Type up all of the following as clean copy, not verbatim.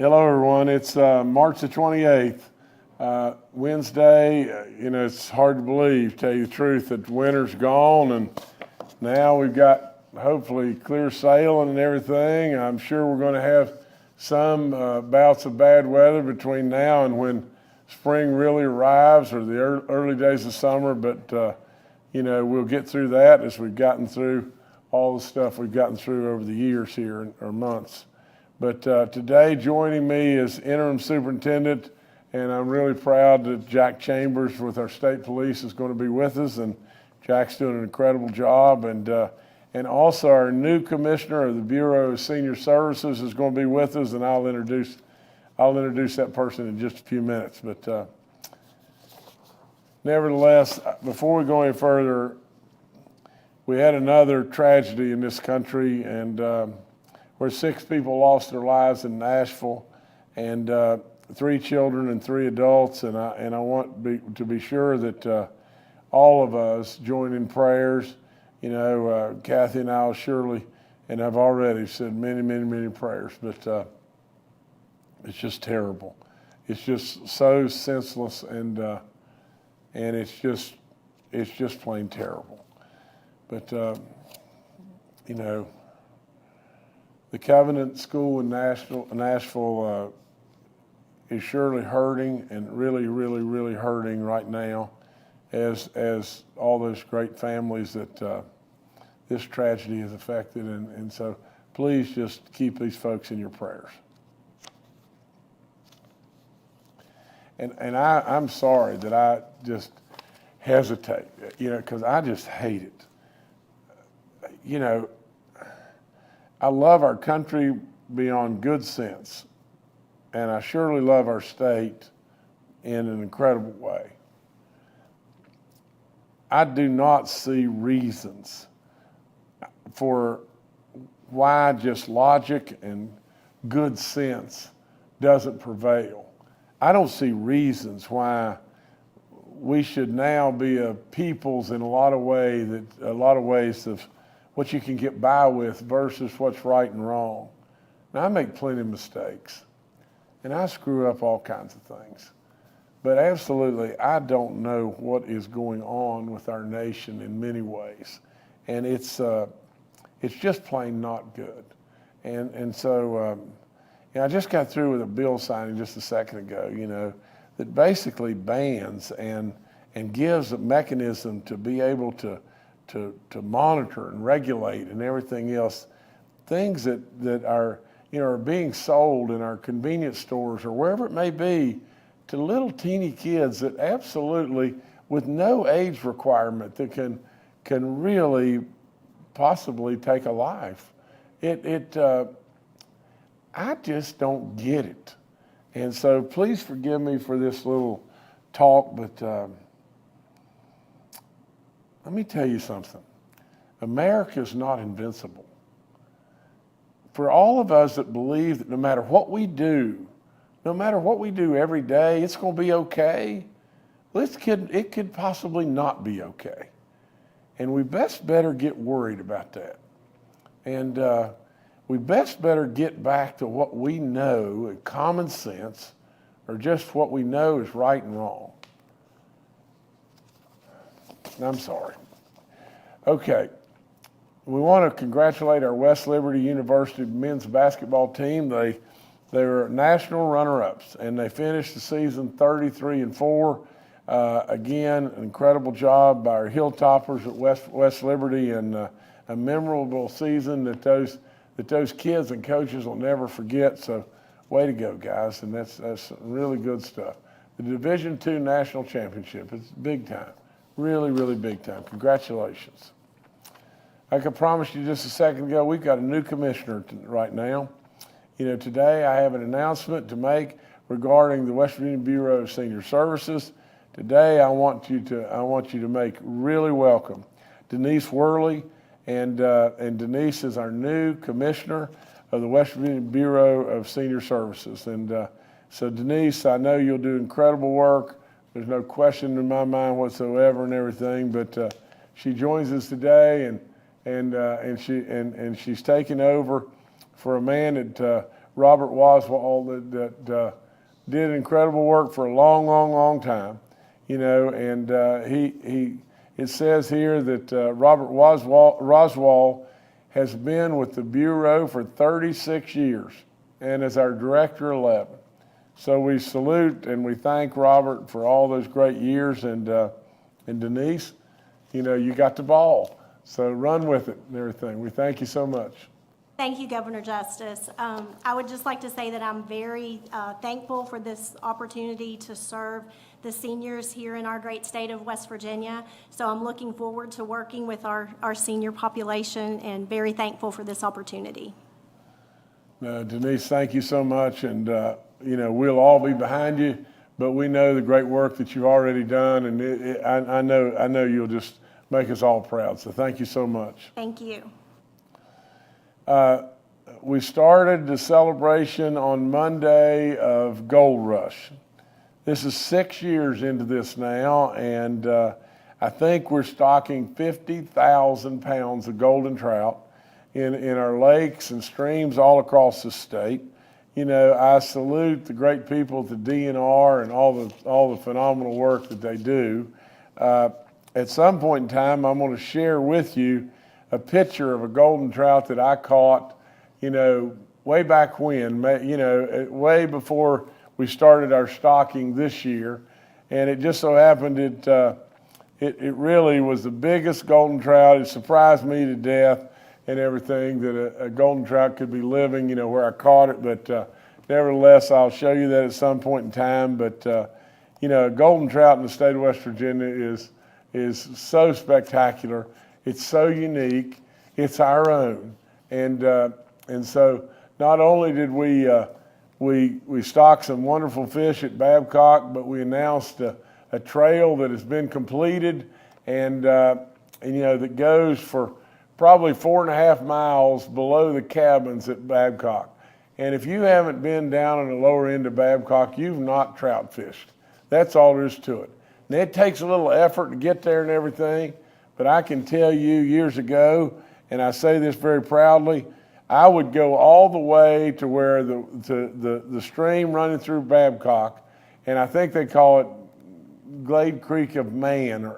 Hello, everyone. It's March the 28th, Wednesday. It's hard to believe, tell you the truth, that the winter's gone, and now we've got hopefully clear sailing and everything. I'm sure we're going to have some bouts of bad weather between now and when spring really arrives, or the early days of summer, but we'll get through that as we've gotten through all the stuff we've gotten through over the years here, or months. But today, joining me is Interim Superintendent, and I'm really proud that Jack Chambers with our state police is going to be with us, and Jack's doing an incredible job. And also our new commissioner of the Bureau of Senior Services is going to be with us, and I'll introduce that person in just a few minutes. But nevertheless, before we go any further, we had another tragedy in this country, and where 6 people lost their lives in Nashville, and 3 children and 3 adults. And I want to be sure that all of us join in prayers. Kathy and I will surely, and I've already said many, many, many prayers, but it's just terrible. It's just so senseless, and it's just plain terrible. But the Covenant School in Nashville is surely hurting, and really, really, really hurting right now, as all those great families that this tragedy has affected. And so please just keep these folks in your prayers. And I'm sorry that I just hesitate, because I just hate it. I love our country beyond good sense, and I surely love our state in an incredible way. I do not see reasons for why just logic and good sense doesn't prevail. I don't see reasons why we should now be a peoples in a lot of ways of what you can get by with versus what's right and wrong. Now, I make plenty of mistakes, and I screw up all kinds of things. But absolutely, I don't know what is going on with our nation in many ways. And it's just plain not good. And so I just got through with a bill signing just a second ago, that basically bans and gives a mechanism to be able to monitor and regulate and everything else, things that are being sold in our convenience stores or wherever it may be to little teeny kids that absolutely, with no age requirement, that can really possibly take a life. I just don't get it. And so please forgive me for this little talk, but let me tell you something. America is not invincible. For all of us that believe that no matter what we do every day, it's going to be okay, it could possibly not be okay. And we best better get worried about that. And we best better get back to what we know, common sense, or just what we know is right and wrong. I'm sorry. Okay. We want to congratulate our West Liberty University men's basketball team. They were national runner-ups, and they finished the season 33-4. Again, an incredible job by our Hilltoppers at West Liberty, and a memorable season that those kids and coaches will never forget. So, way to go, guys, and that's really good stuff. The Division II National Championship, it's big time. Really, really big time. Congratulations. Like I promised you just a second ago, we've got a new commissioner right now. Today I have an announcement to make regarding the West Virginia Bureau of Senior Services. Today I want you to make really welcome Denise Worley, and Denise is our new commissioner of the West Virginia Bureau of Senior Services. And so Denise, I know you'll do incredible work. There's no question in my mind whatsoever and everything, but she joins us today, and she's taken over for a man that Robert Waswall that did incredible work for a long, long, long time, and it says here that Robert Roswell has been with the Bureau for 36 years and is our director 11. So we salute and we thank Robert for all those great years, and Denise, you got the ball, so run with it and everything. We thank you so much. Thank you, Governor Justice. I would just like to say that I'm very thankful for this opportunity to serve the seniors here in our great state of West Virginia. So I'm looking forward to working with our senior population, and very thankful for this opportunity. Denise, thank you so much, and we'll all be behind you, but we know the great work that you've already done, and I know you'll just make us all proud. So thank you so much. Thank you. We started the celebration on Monday of Gold Rush. This is 6 years into this now, and I think we're stocking 50,000 pounds of golden trout in our lakes and streams all across the state. I salute the great people at the DNR and all the phenomenal work that they do. At some point in time, I'm going to share with you a picture of a golden trout that I caught, way back when, way before we started our stocking this year. And it just so happened it really was the biggest golden trout. It surprised me to death and everything that a golden trout could be living, where I caught it. But nevertheless, I'll show you that at some point in time. But, a golden trout in the state of West Virginia is so spectacular. It's so unique. It's our own, and so not only did we stock some wonderful fish at Babcock, but we announced a trail that has been completed, and that goes for probably 4.5 miles below the cabins at Babcock. And if you haven't been down in the lower end of Babcock, you've not trout fished. That's all there is to it. And it takes a little effort to get there and everything. But I can tell you, years ago, and I say this very proudly, I would go all the way to where the stream running through Babcock, and I think they call it Glade Creek of Man,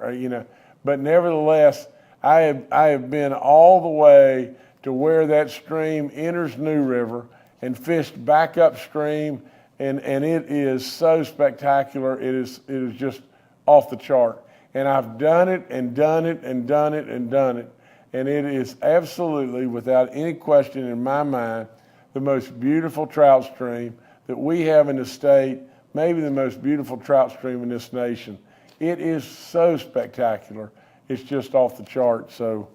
but nevertheless, I have been all the way to where that stream enters New River and fished back upstream, and it is so spectacular. It is just off the chart. And I've done it and done it and done it and done it. And it is absolutely, without any question in my mind, the most beautiful trout stream that we have in the state, maybe the most beautiful trout stream in this nation. It is so spectacular. It's just off the chart. So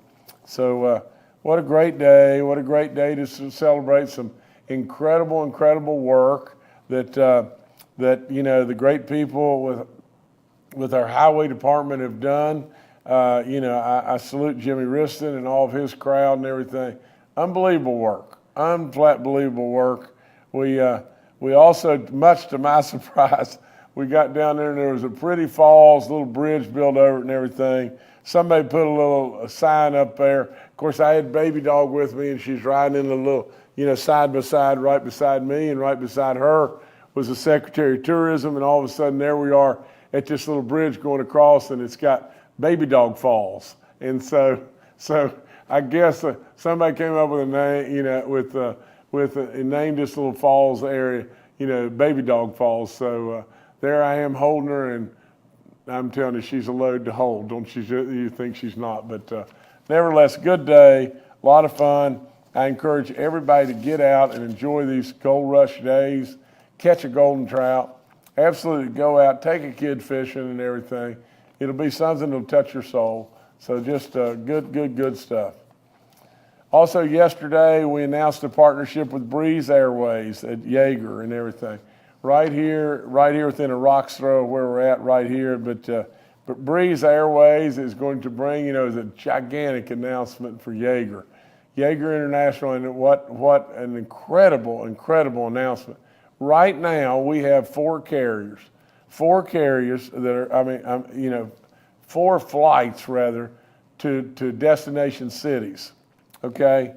what a great day. What a great day to celebrate some incredible, incredible work that the great people with our highway department have done. I salute Jimmy Riston and all of his crowd and everything. Unbelievable work, unbelievable work. We also, much to my surprise, we got down there and there was a pretty falls, little bridge built over it and everything. Somebody put a sign up there. Of course, I had Baby Dog with me, and she's riding in a little, side by side, right beside me, and right beside her was the Secretary of Tourism, and all of a sudden there we are at this little bridge going across, and it's got Baby Dog Falls. And so I guess somebody came up with a name, and named this little falls area, Baby Dog Falls. So there I am holding her, and I'm telling you, she's a load to hold. Don't you think she's not? But nevertheless, good day, a lot of fun. I encourage everybody to get out and enjoy these Gold Rush days, catch a golden trout. Absolutely go out, take a kid fishing and everything. It'll be something that'll touch your soul. So just good stuff. Also yesterday, we announced a partnership with Breeze Airways at Yeager and everything. Right here within a rock's throw of where we're at right here. But Breeze Airways is going to bring, a gigantic announcement for Yeager. Yeager International, and what an incredible announcement. Right now, we have four carriers that are, four flights rather to destination cities, okay?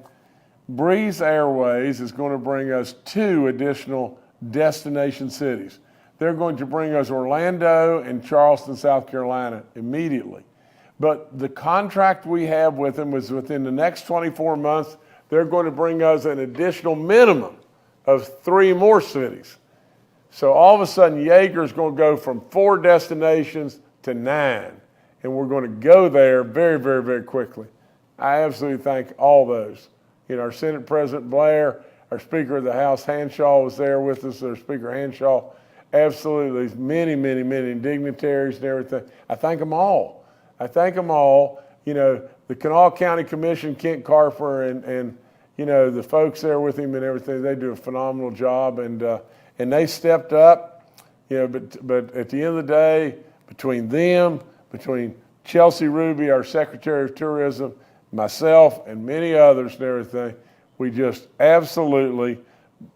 Breeze Airways is going to bring us 2 additional destination cities. They're going to bring us Orlando and Charleston, South Carolina immediately. But the contract we have with them was within the next 24 months, they're going to bring us an additional minimum of 3 more cities. So all of a sudden, Yeager's going to go from 4 destinations to 9. And we're going to go there very, very, very quickly. I absolutely thank all those. You know, our Senate President Blair, our Speaker of the House, Hanshaw, was there with us, our Speaker Hanshaw. Absolutely, many, many, many dignitaries and everything. I thank them all. I thank them all. You know, the Kanawha County Commission, Kent Carper, and you know, the folks there with him and everything, they do a phenomenal job, and they stepped up. You know, but at the end of the day, between them, between Chelsea Ruby, our Secretary of Tourism, myself, and many others and everything, we just absolutely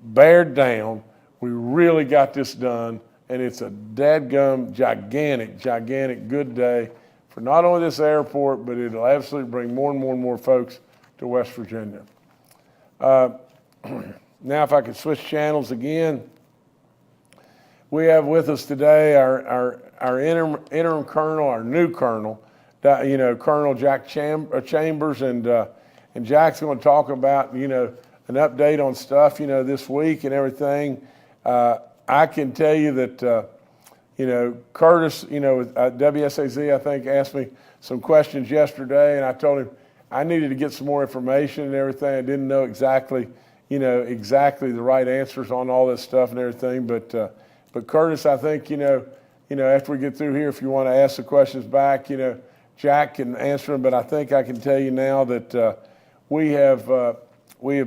bared down. We really got this done, and it's a dadgum, gigantic, gigantic good day for not only this airport, but it'll absolutely bring more and more and more folks to West Virginia. Now, if I could switch channels again, we have with us today our interim colonel, our new colonel, you know, Colonel Jack Chambers, and Jack's going to talk about, you know, an update on stuff, you know, this week and everything. I can tell you that, you know, Curtis, you know, WSAZ, I think, asked me some questions yesterday, and I told him I needed to get some more information and everything. I didn't know exactly, you know, exactly the right answers on all this stuff and everything. But Curtis, I think, you know, after we get through here, if you want to ask the questions back, you know, Jack can answer them. But I think I can tell you now that we have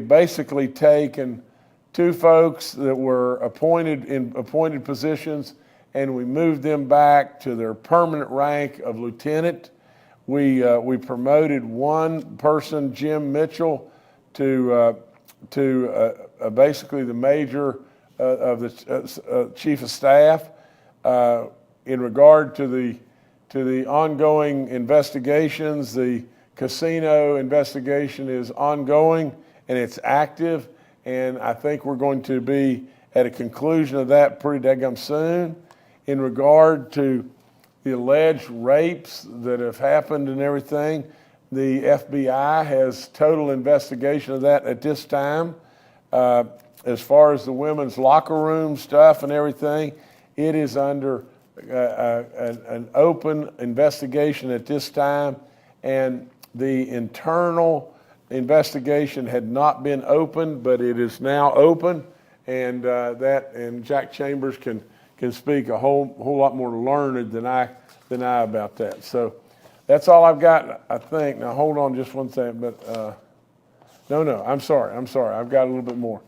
basically taken 2 folks that were appointed in appointed positions, and we moved them back to their permanent rank of lieutenant. We promoted 1 person, Jim Mitchell, to basically the major of the chief of staff in regard to the ongoing investigations. The casino investigation is ongoing and it's active, and I think we're going to be at a conclusion of that pretty daggum soon. In regard to the alleged rapes that have happened and everything, the FBI has total investigation of that at this time. As far as the women's locker room stuff and everything, it is under an open investigation at this time, and the internal investigation had not been opened, but it is now open, and Jack Chambers can speak a whole lot more learned than I about that. So that's all I've got, I think. Now hold on just one second, but no, I'm sorry. I've got a little bit more.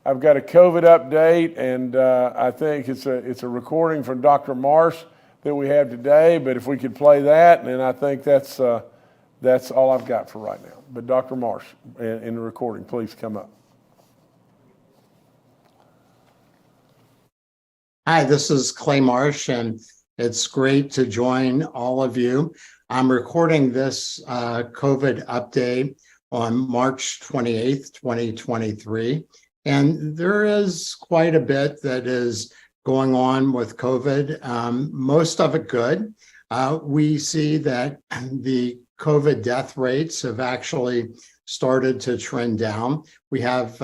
I've got a COVID update, and I think it's a recording from Dr. Marsh that we have today. But if we could play that, then I think that's all I've got for right now. But Dr. Marsh, in the recording, please come up. Hi, this is Clay Marsh, and it's great to join all of you. I'm recording this COVID update on March 28th, 2023. And there is quite a bit that is going on with COVID, most of it good. We see that the COVID death rates have actually started to trend down. We have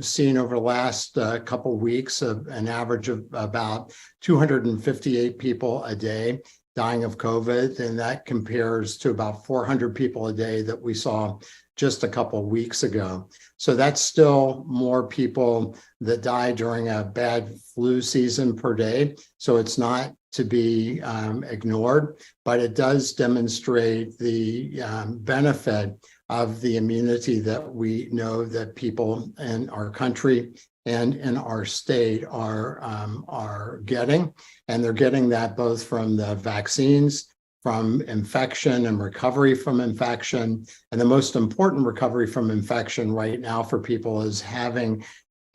seen over the last couple of weeks an average of about 258 people a day dying of COVID, and that compares to about 400 people a day that we saw just a couple of weeks ago. So that's still more people that die during a bad flu season per day. So it's not to be ignored, but it does demonstrate the benefit of the immunity that we know that people in our country and in our state are getting. And they're getting that both from the vaccines, from infection and recovery from infection. And the most important recovery from infection right now for people is having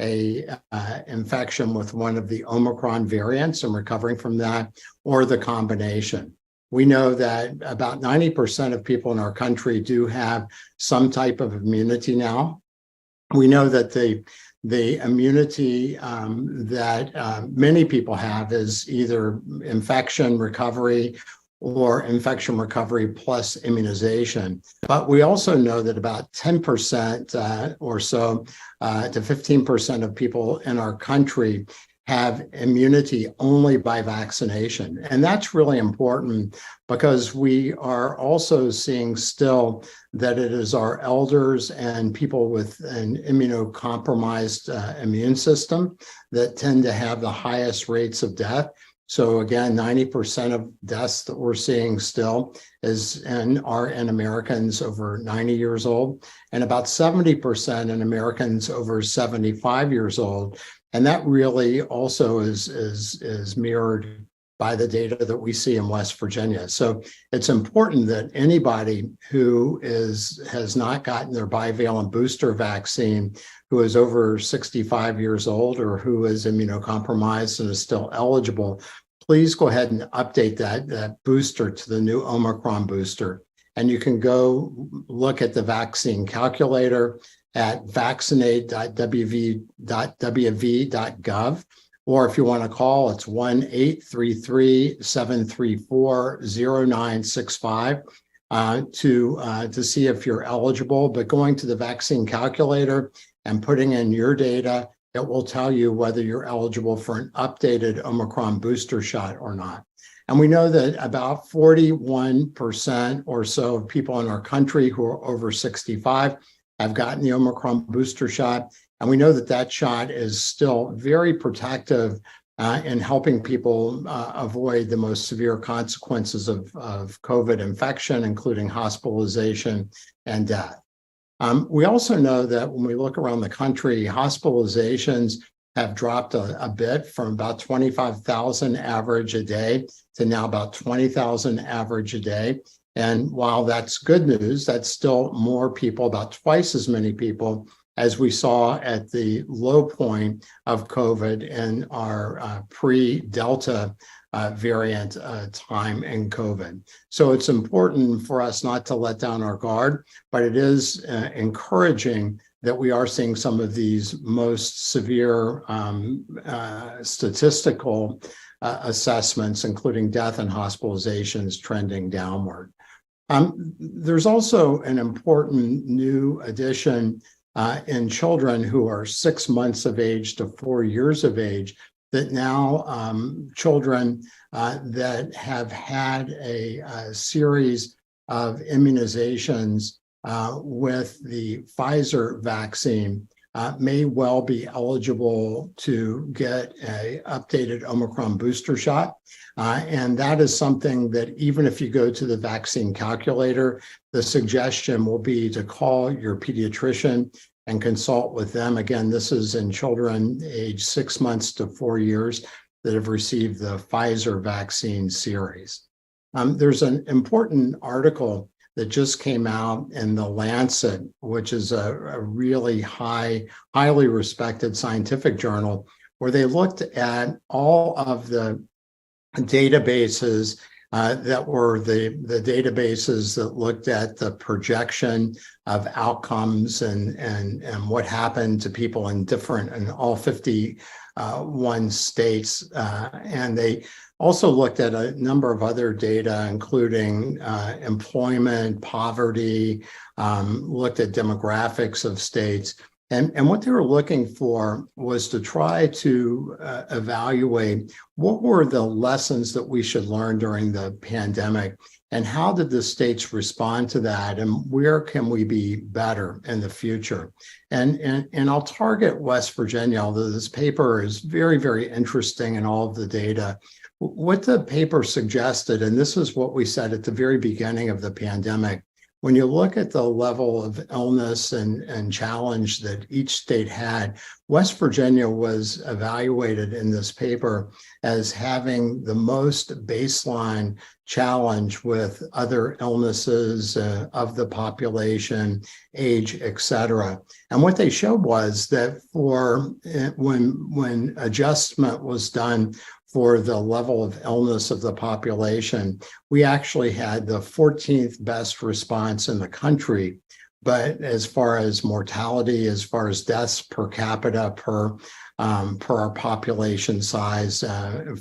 a infection with one of the Omicron variants and recovering from that, or the combination. We know that about 90% of people in our country do have some type of immunity now. We know that the immunity that many people have is either infection recovery or infection recovery plus immunization. But we also know that about 10% or so to 15% of people in our country have immunity only by vaccination. And that's really important because we are also seeing still that it is our elders and people with an immunocompromised immune system that tend to have the highest rates of death. So again, 90% of deaths that we're seeing still are in Americans over 90 years old, and about 70% in Americans over 75 years old. And that really also is mirrored by the data that we see in West Virginia. So it's important that anybody who has not gotten their bivalent booster vaccine, who is over 65 years old or who is immunocompromised and is still eligible, please go ahead and update that booster to the new Omicron booster. And you can go look at the vaccine calculator at vaccinate.wv.gov. Or if you want to call, it's 1-833-734-0965 to see if you're eligible. But going to the vaccine calculator and putting in your data, it will tell you whether you're eligible for an updated Omicron booster shot or not. And we know that about 41% or so of people in our country who are over 65 have gotten the Omicron booster shot. And we know that that shot is still very protective in helping people avoid the most severe consequences of COVID infection, including hospitalization and death. We also know that when we look around the country, hospitalizations have dropped a bit from about 25,000 average a day to now about 20,000 average a day. And while that's good news, that's still more people, about twice as many people as we saw at the low point of COVID in our pre-Delta variant time in COVID. So it's important for us not to let down our guard, but it is encouraging that we are seeing some of these most severe statistical assessments, including death and hospitalizations, trending downward. There's also an important new addition in children who are 6 months of age to 4 years of age, that now children that have had a series of immunizations with the Pfizer vaccine may well be eligible to get an updated Omicron booster shot. And that is something that even if you go to the vaccine calculator, the suggestion will be to call your pediatrician and consult with them. Again, this is in children aged 6 months to 4 years that have received the Pfizer vaccine series. There's an important article that just came out in The Lancet, which is a really highly respected scientific journal, where they looked at all of the databases that were the databases that looked at the projection of outcomes and what happened to people in all 51 states. And they also looked at a number of other data, including employment, poverty, looked at demographics of states. And what they were looking for was to try to evaluate what were the lessons that we should learn during the pandemic, and how did the states respond to that, and where can we be better in the future. And I'll target West Virginia, although this paper is very, very interesting in all of the data. What the paper suggested, and this is what we said at the very beginning of the pandemic, when you look at the level of illness and challenge that each state had, West Virginia was evaluated in this paper as having the most baseline challenge with other illnesses of the population, age, et cetera. And what they showed was that when adjustment was done for the level of illness of the population, we actually had the 14th best response in the country. But as far as mortality, as far as deaths per capita per our population size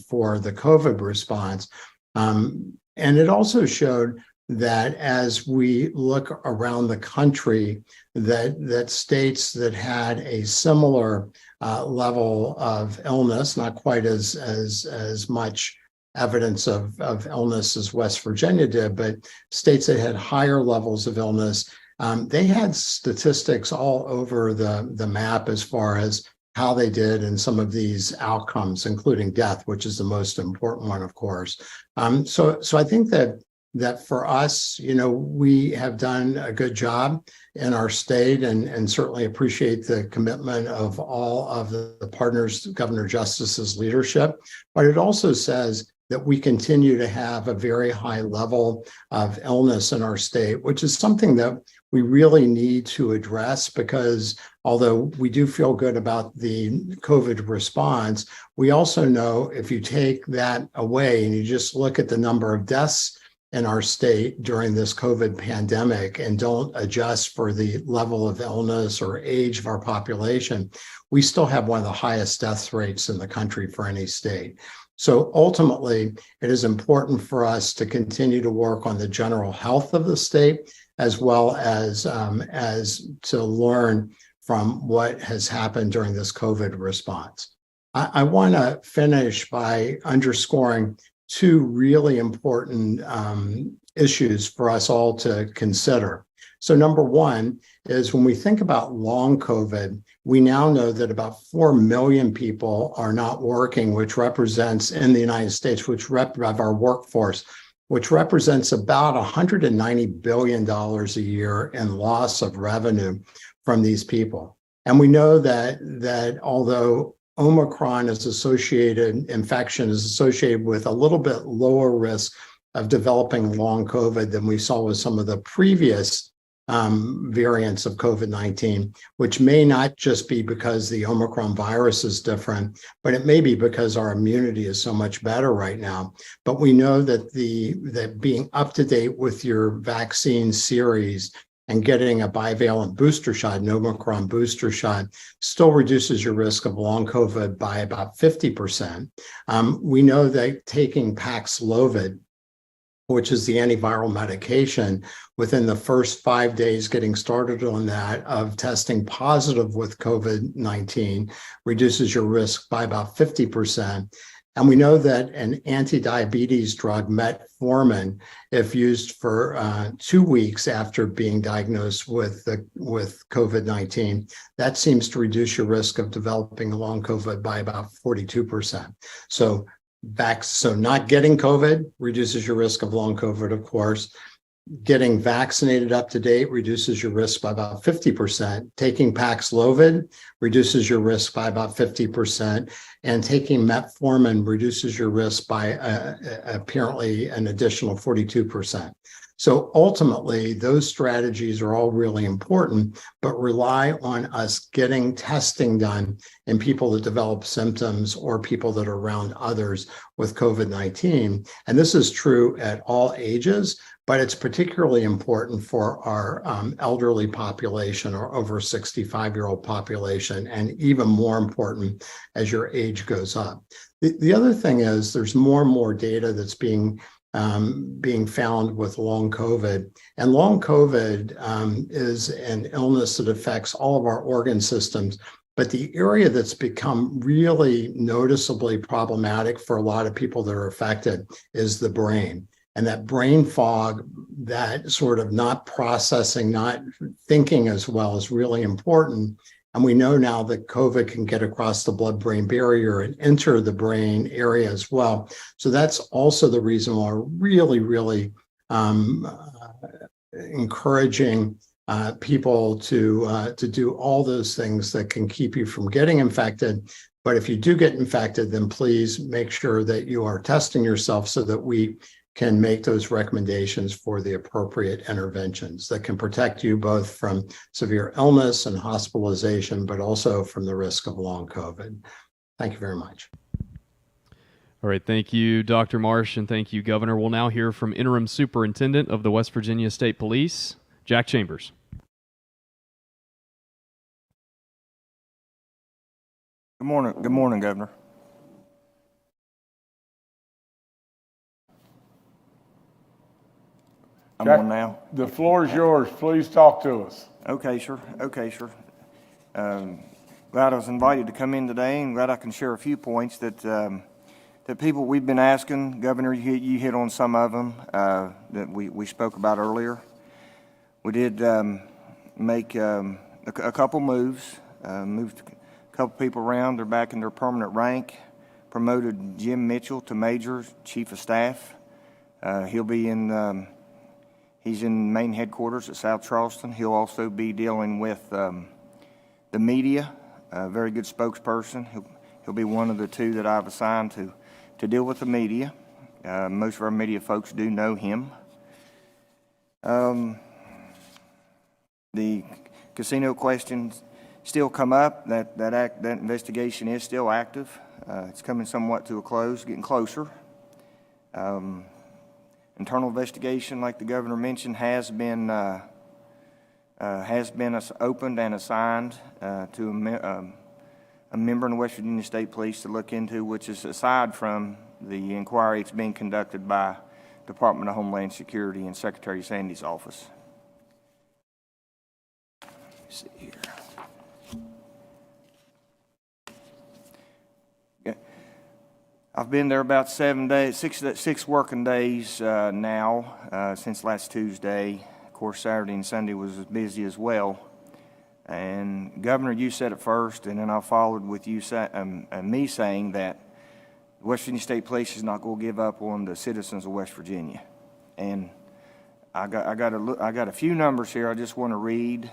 for the COVID response, and it also showed that as we look around the country, that states that had a similar level of illness, not quite as much evidence of illness as West Virginia did, but states that had higher levels of illness, they had statistics all over the map as far as how they did in some of these outcomes, including death, which is the most important one, of course. So I think that for us, we have done a good job in our state, and certainly appreciate the commitment of all of the partners, Governor Justice's leadership. But it also says that we continue to have a very high level of illness in our state, which is something that we really need to address, because although we do feel good about the COVID response, we also know if you take that away and you just look at the number of deaths in our state during this COVID pandemic and don't adjust for the level of illness or age of our population, we still have one of the highest death rates in the country for any state. So ultimately, it is important for us to continue to work on the general health of the state, as well as to learn from what has happened during this COVID response. I want to finish by underscoring two really important issues for us all to consider. So number one is when we think about long COVID, we now know that about 4 million people are not working, which represents in the United States, of our workforce, which represents about $190 billion a year in loss of revenue from these people. And we know that although Omicron infection is associated with a little bit lower risk of developing long COVID than we saw with some of the previous variants of COVID-19, which may not just be because the Omicron virus is different, but it may be because our immunity is so much better right now. But we know that being up to date with your vaccine series and getting a bivalent booster shot, an Omicron booster shot, still reduces your risk of long COVID by about 50%. We know that taking Paxlovid, which is the antiviral medication, within the first 5 days getting started on that of testing positive with COVID-19 reduces your risk by about 50%. And we know that an anti-diabetes drug, metformin, if used for 2 weeks after being diagnosed with COVID-19, that seems to reduce your risk of developing long COVID by about 42%. So not getting COVID reduces your risk of long COVID, of course. Getting vaccinated up to date reduces your risk by about 50%. Taking Paxlovid reduces your risk by about 50%. And taking metformin reduces your risk by apparently an additional 42%. So ultimately, those strategies are all really important, but rely on us getting testing done in people that develop symptoms or people that are around others with COVID-19. And this is true at all ages, but it's particularly important for our elderly population or over 65-year-old population, and even more important as your age goes up. The other thing is there's more and more data that's being found with long COVID. And long COVID is an illness that affects all of our organ systems. But the area that's become really noticeably problematic for a lot of people that are affected is the brain. And that brain fog, that sort of not processing, not thinking as well, is really important. And we know now that COVID can get across the blood-brain barrier and enter the brain area as well. So that's also the reason why we're really encouraging people to do all those things that can keep you from getting infected. But if you do get infected, then please make sure that you are testing yourself so that we can make those recommendations for the appropriate interventions that can protect you both from severe illness and hospitalization, but also from the risk of long COVID. Thank you very much. All right, thank you, Dr. Marsh, and thank you, Governor. We'll now hear from Interim Superintendent of the West Virginia State Police, Jack Chambers. Good morning. Good morning, Governor. I'm Jack, on now. the floor is yours. Please talk to us. Okay, sir. Okay, sir. Glad I was invited to come in today, and glad I can share a few points that people we've been asking. Governor, you hit on some of them that we spoke about earlier. We did make a couple moves. Moved a couple people around. They're back in their permanent rank. Promoted Jim Mitchell to Major Chief of Staff. He'll be in. He's in main headquarters at South Charleston. He'll also be dealing with the media. A very good spokesperson. He'll be one of the two that I've assigned to deal with the media. Most of our media folks do know him. The casino questions still come up. That investigation is still active. It's coming somewhat to a close, getting closer. Internal investigation, like the governor mentioned, has been opened and assigned to a member in the West Virginia State Police to look into, which is aside from the inquiry it's being conducted by Department of Homeland Security and Secretary Sandy's office. Let's see here. I've been there about 7 days, six working days now since last Tuesday. Of course, Saturday and Sunday was busy as well. And Governor, you said it first, and then I followed with you me saying that West Virginia State Police is not going to give up on the citizens of West Virginia. And I got a few numbers here I just want to read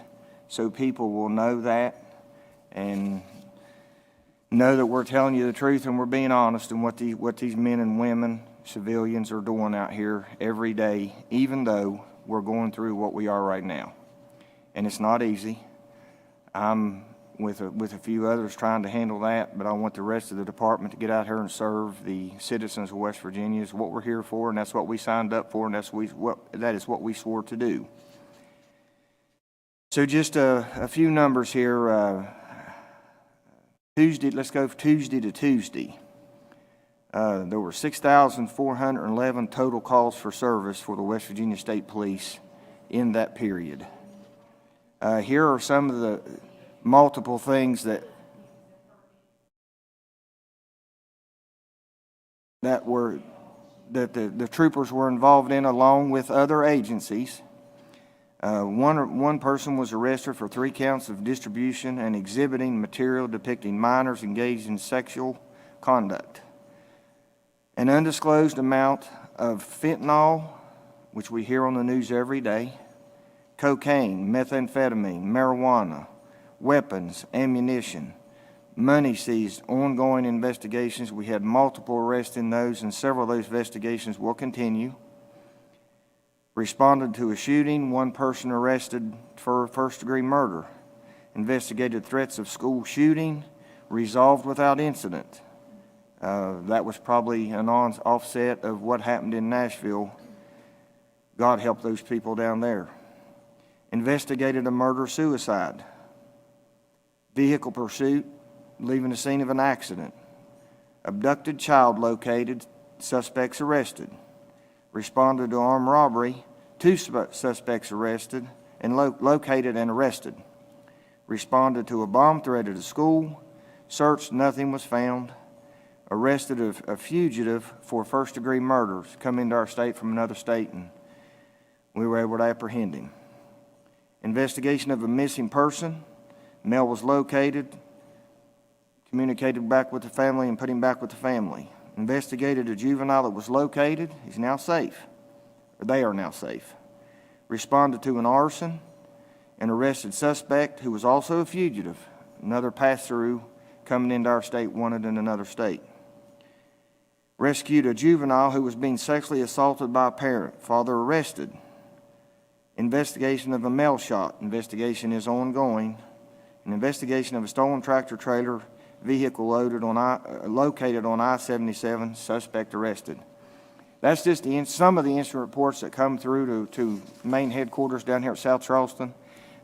so people will know that and know that we're telling you the truth and we're being honest in what these men and women, civilians, are doing out here every day, even though we're going through what we are right now. And it's not easy. I'm with a few others trying to handle that, but I want the rest of the department to get out here and serve the citizens of West Virginia. Is what we're here for, and that's what we signed up for, and that is what we swore to do. So just a few numbers here. Tuesday, let's go Tuesday to Tuesday. There were 6,411 total calls for service for the West Virginia State Police in that period. Here are some of the multiple things that the troopers were involved in, along with other agencies. One person was arrested for 3 counts of distribution and exhibiting material depicting minors engaged in sexual conduct. An undisclosed amount of fentanyl, which we hear on the news every day, cocaine, methamphetamine, marijuana, weapons, ammunition, money seized, ongoing investigations. We had multiple arrests in those, and several of those investigations will continue. Responded to a shooting, 1 person arrested for first-degree murder. Investigated threats of school shooting, resolved without incident. That was probably an offset of what happened in Nashville. God help those people down there. Investigated a murder-suicide. Vehicle pursuit, leaving the scene of an accident. Abducted child located, suspects arrested. Responded to armed robbery, 2 suspects arrested and located and arrested. Responded to a bomb threat at a school, searched, nothing was found. Arrested a fugitive for first-degree murders, come into our state from another state, and we were able to apprehend him. Investigation of a missing person, male was located, communicated back with the family and put him back with the family. Investigated a juvenile that was located, he's now safe, or they are now safe. Responded to an arson, an arrested suspect who was also a fugitive, another pass-through coming into our state wanted in another state. Rescued a juvenile who was being sexually assaulted by a parent, father arrested. Investigation of a mail shot, investigation is ongoing. An investigation of a stolen tractor trailer vehicle located on I-77, suspect arrested. That's just some of the incident reports that come through to main headquarters down here at South Charleston.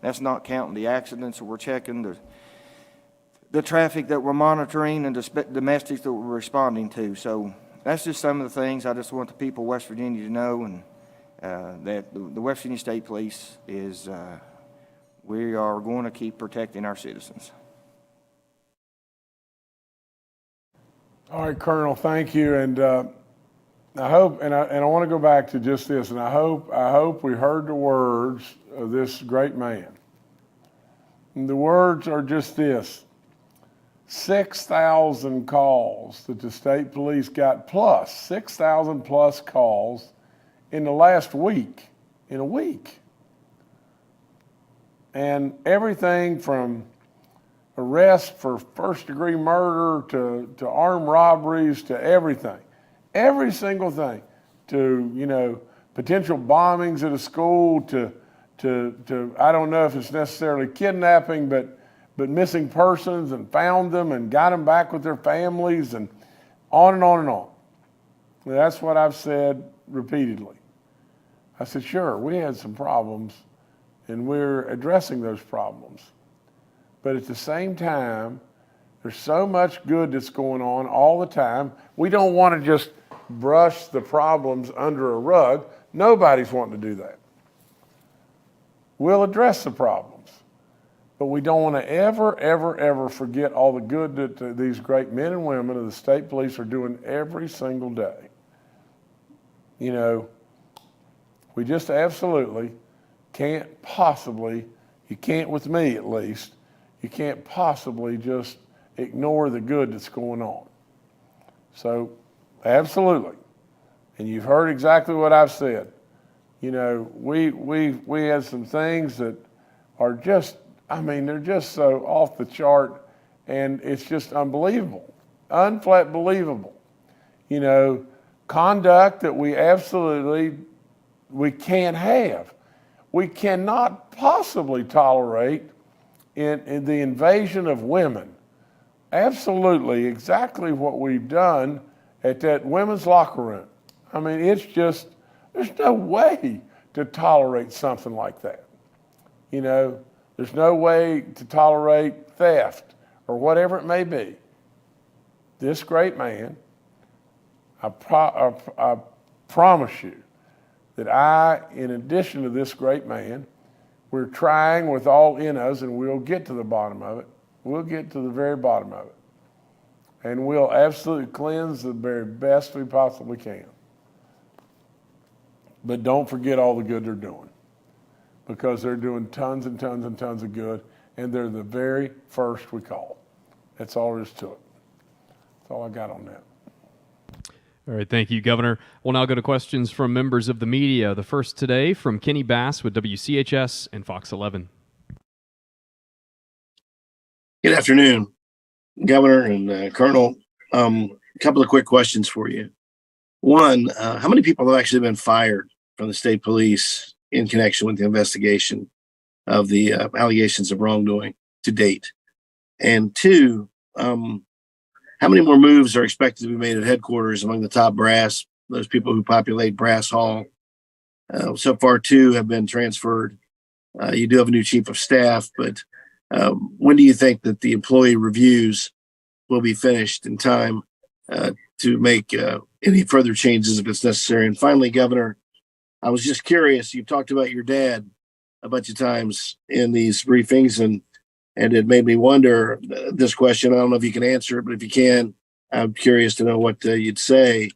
That's not counting the accidents that we're checking, the traffic that we're monitoring, and the domestics that we're responding to. So that's just some of the things I just want the people of West Virginia to know, and that the West Virginia State Police is, we are going to keep protecting our citizens. All right, Colonel, thank you. And I hope, and I want to go back to just this, and I hope we heard the words of this great man. And the words are just this: 6,000 calls that the state police got, plus 6,000 plus calls in the last week, in a week. And everything from arrest for first-degree murder to armed robberies to everything. Every single thing, to, potential bombings at a school, to I don't know if it's necessarily kidnapping, but missing persons, and found them and got them back with their families, and on and on and on. And that's what I've said repeatedly. I said, sure, we had some problems, and we're addressing those problems. But at the same time, there's so much good that's going on all the time. We don't want to just brush the problems under a rug. Nobody's wanting to do that. We'll address the problems, but we don't want to ever forget all the good that these great men and women of the state police are doing every single day. We just absolutely can't possibly, you can't with me at least, you can't possibly just ignore the good that's going on. So, absolutely. And you've heard exactly what I've said. We had some things that are just, they're just so off the chart, and it's just unbelievable, unflat believable. Conduct that we can't have. We cannot possibly tolerate in the invasion of women. Absolutely, exactly what we've done at that women's locker room. It's just, there's no way to tolerate something like that. There's no way to tolerate theft or whatever it may be. This great man, I promise you that in addition to this great man, we're trying with all in us, and we'll get to the bottom of it. We'll get to the very bottom of it. And we'll absolutely cleanse the very best we possibly can. But don't forget all the good they're doing, because they're doing tons and tons and tons of good, and they're the very first we call. That's all there is to it. That's all I got on that. All right, thank you, Governor. We'll now go to questions from members of the media. The first today from Kenny Bass with WCHS and Fox 11. Good afternoon, Governor and Colonel. A couple of quick questions for you. One, how many people have actually been fired from the state police in connection with the investigation of the allegations of wrongdoing to date? And two, how many more moves are expected to be made at headquarters among the top brass, those people who populate Brass Hall? So far, 2 have been transferred. You do have a new chief of staff, but when do you think that the employee reviews will be finished in time to make any further changes if it's necessary? And finally, Governor, I was just curious, you've talked about your dad a bunch of times in these briefings, and it made me wonder this question. I don't know if you can answer it, but if you can, I'm curious to know what you'd say.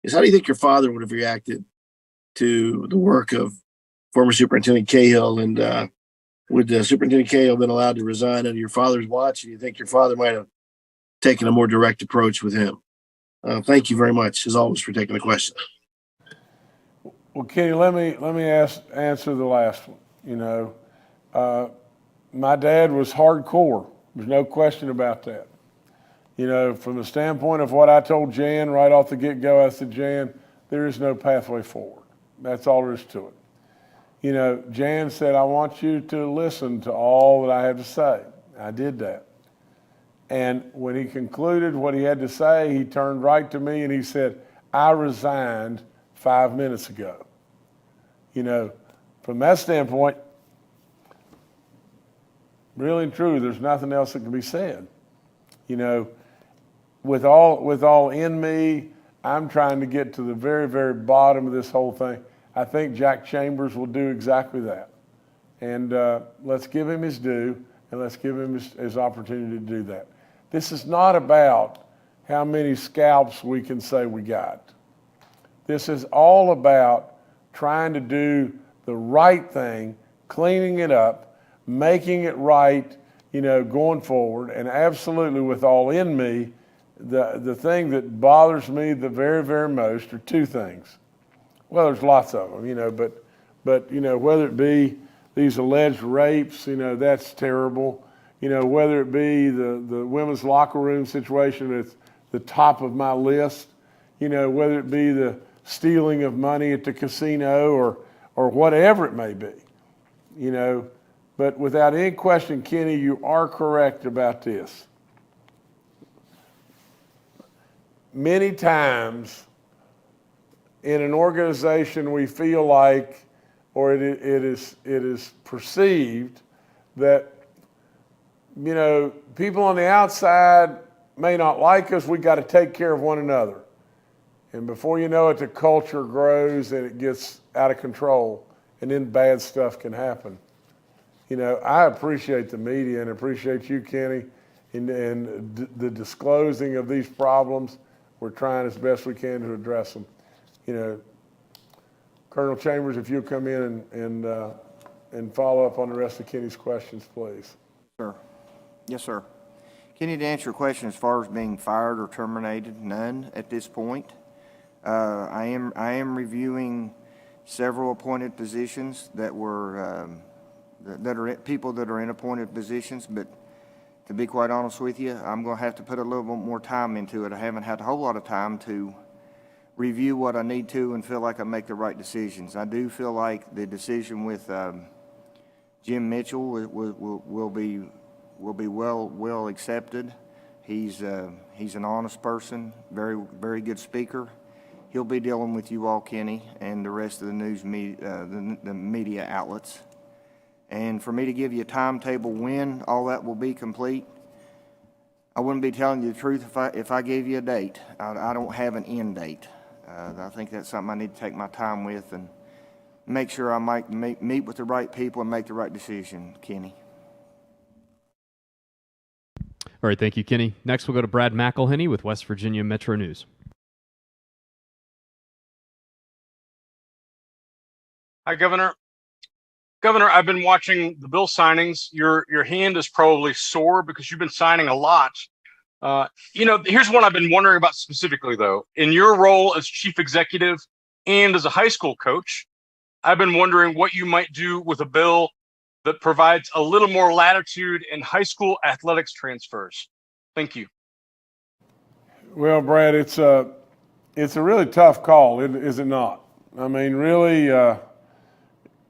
Is how do you think your father would have reacted to the work of former Superintendent Cahill? And would Superintendent Cahill have been allowed to resign under your father's watch? And you think your father might have taken a more direct approach with him? Thank you very much, as always, for taking the question. Well, Kenny, let me answer the last one. My dad was hardcore. There's no question about that. From the standpoint of what I told Jan right off the get-go, I said, Jan, there is no pathway forward. That's all there is to it. Jan said, I want you to listen to all that I have to say. I did that. And when he concluded what he had to say, he turned right to me and he said, "I resigned 5 minutes ago." You know, from that standpoint, really and truly, there's nothing else that can be said. You know, with all in me, I'm trying to get to the very, very bottom of this whole thing. I think Jack Chambers will do exactly that. And let's give him his due, and let's give him his opportunity to do that. This is not about how many scalps we can say we got. This is all about trying to do the right thing, cleaning it up, making it right, you know, going forward. And absolutely, with all in me, the thing that bothers me the very, very most are two things. Well, there's lots of them, you know, but you know, whether it be these alleged rapes, you know, that's terrible. You know, whether it be the women's locker room situation at the top of my list, you know, whether it be the stealing of money at the casino or whatever it may be, you know. But without any question, Kenny, you are correct about this. Many times in an organization we feel like, or it is perceived that, you know, people on the outside may not like us, we got to take care of one another. And before you know it, the culture grows and it gets out of control, and then bad stuff can happen. You know, I appreciate the media and appreciate you, Kenny, and the disclosing of these problems. We're trying as best we can to address them. You know, Colonel Chambers, if you'll come in and follow up on the rest of Kenny's questions, please. Sir. Yes, sir. Kenny, to answer your question as far as being fired or terminated, none at this point. I am reviewing several appointed positions that were that are people that are in appointed positions, but to be quite honest with you, I'm going to have to put a little bit more time into it. I haven't had a whole lot of time to review what I need to and feel like I make the right decisions. I do feel like the decision with Jim Mitchell will be well accepted. He's an honest person, very good speaker. He'll be dealing with you all, Kenny, and the rest of the news the media outlets. And for me to give you a timetable when all that will be complete, I wouldn't be telling you the truth if I gave you a date. I don't have an end date. I think that's something I need to take my time with and make sure I might meet with the right people and make the right decision, Kenny. All right, thank you, Kenny. Next, we'll go to Brad McElhenney with West Virginia Metro News. Hi, Governor. Governor, I've been watching the bill signings. Your hand is probably sore because you've been signing a lot. Here's one I've been wondering about specifically, though. In your role as chief executive and as a high school coach, I've been wondering what you might do with a bill that provides a little more latitude in high school athletics transfers. Thank you. Well, Brad, it's a really tough call, is it not? I mean, really,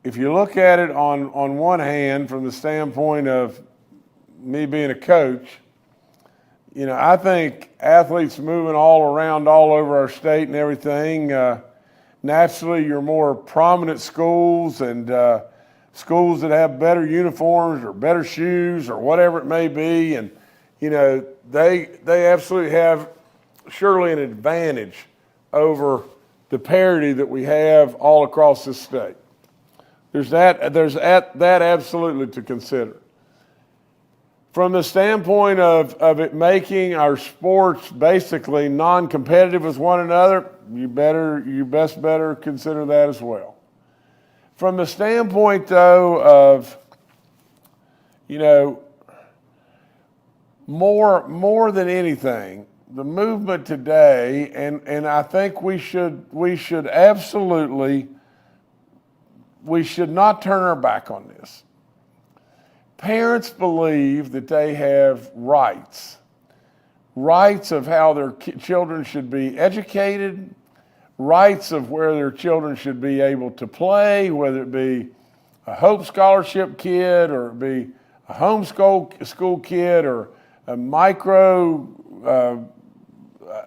if you look at it on one hand, from the standpoint of me being a coach, you know, I think athletes moving all around all over our state and everything, naturally your more prominent schools and schools that have better uniforms or better shoes or whatever it may be, and, you know, they absolutely have surely an advantage over the parity that we have all across this state. There's that absolutely to consider. From the standpoint of it making our sports basically non-competitive with one another, you best better consider that as well. From the standpoint, though, of, you know, more than anything, the movement today, and I think we should absolutely. We should not turn our back on this. Parents believe that they have rights of how their children should be educated, rights of where their children should be able to play, whether it be a Hope Scholarship kid or it be a homeschool kid or a micro,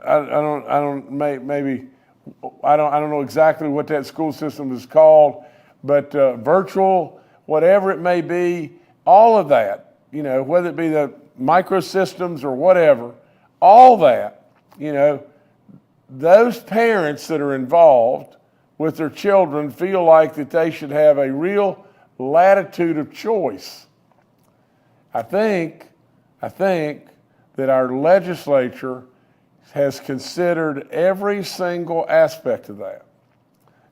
I don't know exactly what that school system is called, but virtual, whatever it may be, all of that, you know, whether it be the microsystems or whatever, all that, you know, those parents that are involved with their children feel like that they should have a real latitude of choice. I think that our legislature has considered every single aspect of that.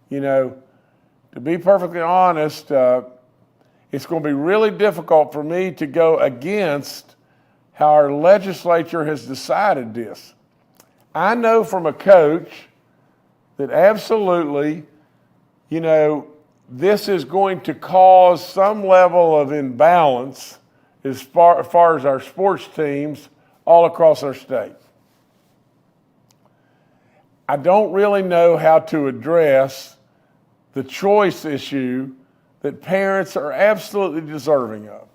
You know, to be perfectly honest, it's going to be really difficult for me to go against how our legislature has decided this. I know from a coach that absolutely, you know, this is going to cause some level of imbalance as far as our sports teams all across our state. I don't really know how to address the choice issue that parents are absolutely deserving of.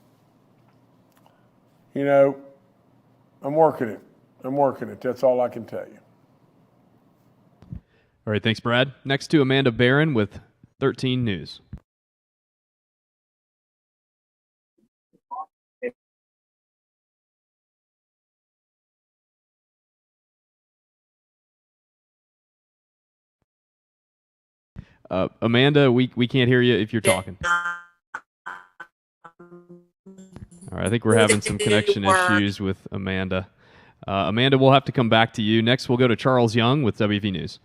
You know, I'm working it. That's all I can tell you. All right, thanks, Brad. Next to Amanda Barron with 13 News. Amanda, we can't hear you if you're talking. All right, I think we're having some connection issues with Amanda. Amanda, we'll have to come back to you. Next, we'll go to Charles Young with WV News.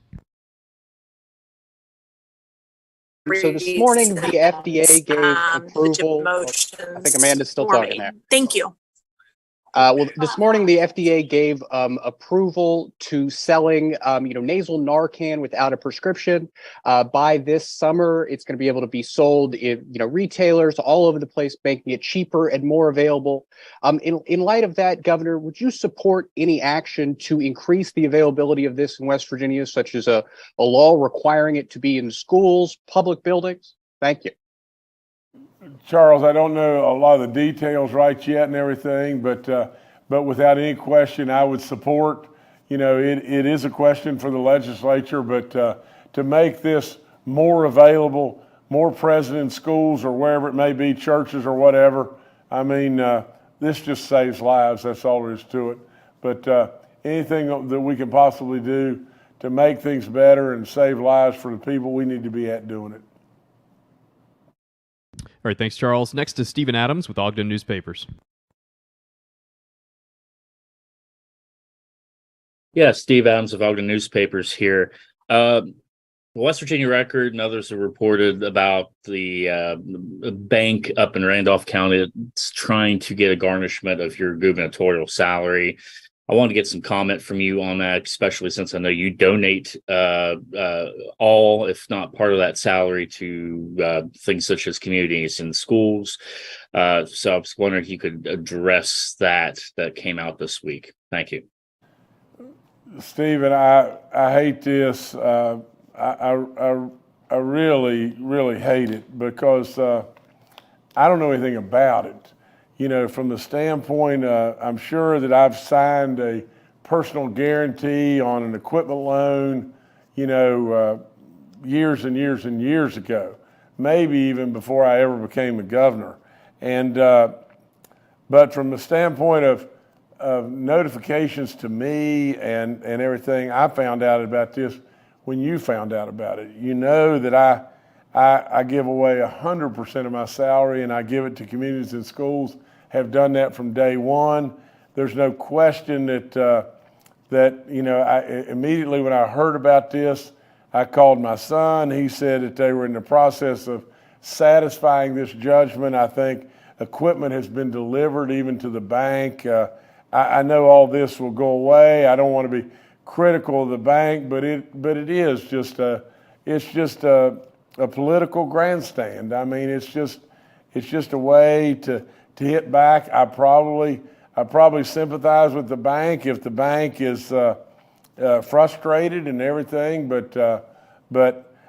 So this morning, the FDA gave approval. I think Amanda's still talking there. Thank you. Well, this morning the FDA gave approval to selling, nasal Narcan without a prescription. By this summer, it's going to be able to be sold in, retailers all over the place, making it cheaper and more available. In light of that, Governor, would you support any action to increase the availability of this in West Virginia, such as a law requiring it to be in schools, public buildings? Thank you. Charles, I don't know a lot of the details right yet and everything, but without any question, I would support. It is a question for the legislature, but to make this more available, more present in schools or wherever it may be, churches or whatever. I mean, this just saves lives. That's all there is to it. But anything that we can possibly do to make things better and save lives for the people, we need to be at doing it. All right, thanks, Charles. Next is Stephen Adams with Ogden Newspapers. Yeah, Steve Adams of Ogden Newspapers here. West Virginia Record and others have reported about the bank up in Randolph County that's trying to get a garnishment of your gubernatorial salary. I want to get some comment from you on that, especially since I know you donate all, if not part of that salary to things such as communities and schools. So I was wondering if you could address that came out this week. Thank you. Stephen, I hate this. I really, really hate it because I don't know anything about it. From the standpoint, I'm sure that I've signed a personal guarantee on an equipment loan, years and years and years ago, maybe even before I ever became a governor. And but from the standpoint of notifications to me and everything, I found out about this when you found out about it. You know that I give away 100% of my salary and I give it to communities and schools. Have done that from day one. There's no question that I immediately when I heard about this, I called my son. He said that they were in the process of satisfying this judgment. I think equipment has been delivered even to the bank. I know all this will go away. I don't want to be critical of the bank, but it is just a political grandstand. I mean, it's just a way to hit back. I probably sympathize with the bank if the bank is frustrated and everything, but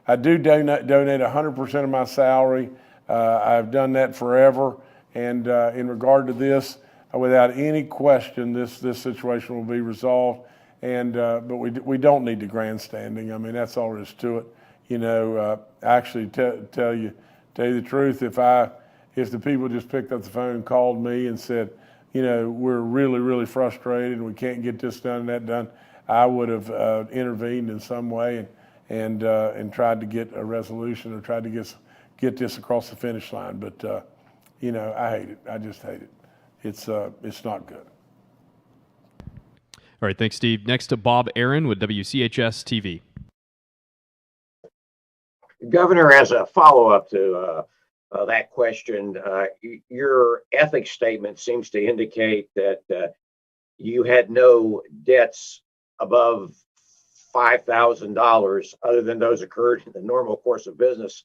I do donate 100% of my salary. I've done that forever, and in regard to this, without any question, this situation will be resolved. And but we don't need the grandstanding. I mean, that's all there is to it. You know, actually, tell you the truth, if the people just picked up the phone and called me and said, you know, we're really, really frustrated and we can't get this done and that done, I would have intervened in some way and tried to get a resolution or tried to get this across the finish line. But you know, I hate it. I just hate it. It's not good. All right, thanks, Steve. Next to Bob Aaron with WCHS TV. Governor, as a follow-up to that question, your ethics statement seems to indicate that you had no debts above $5,000 other than those occurred in the normal course of business.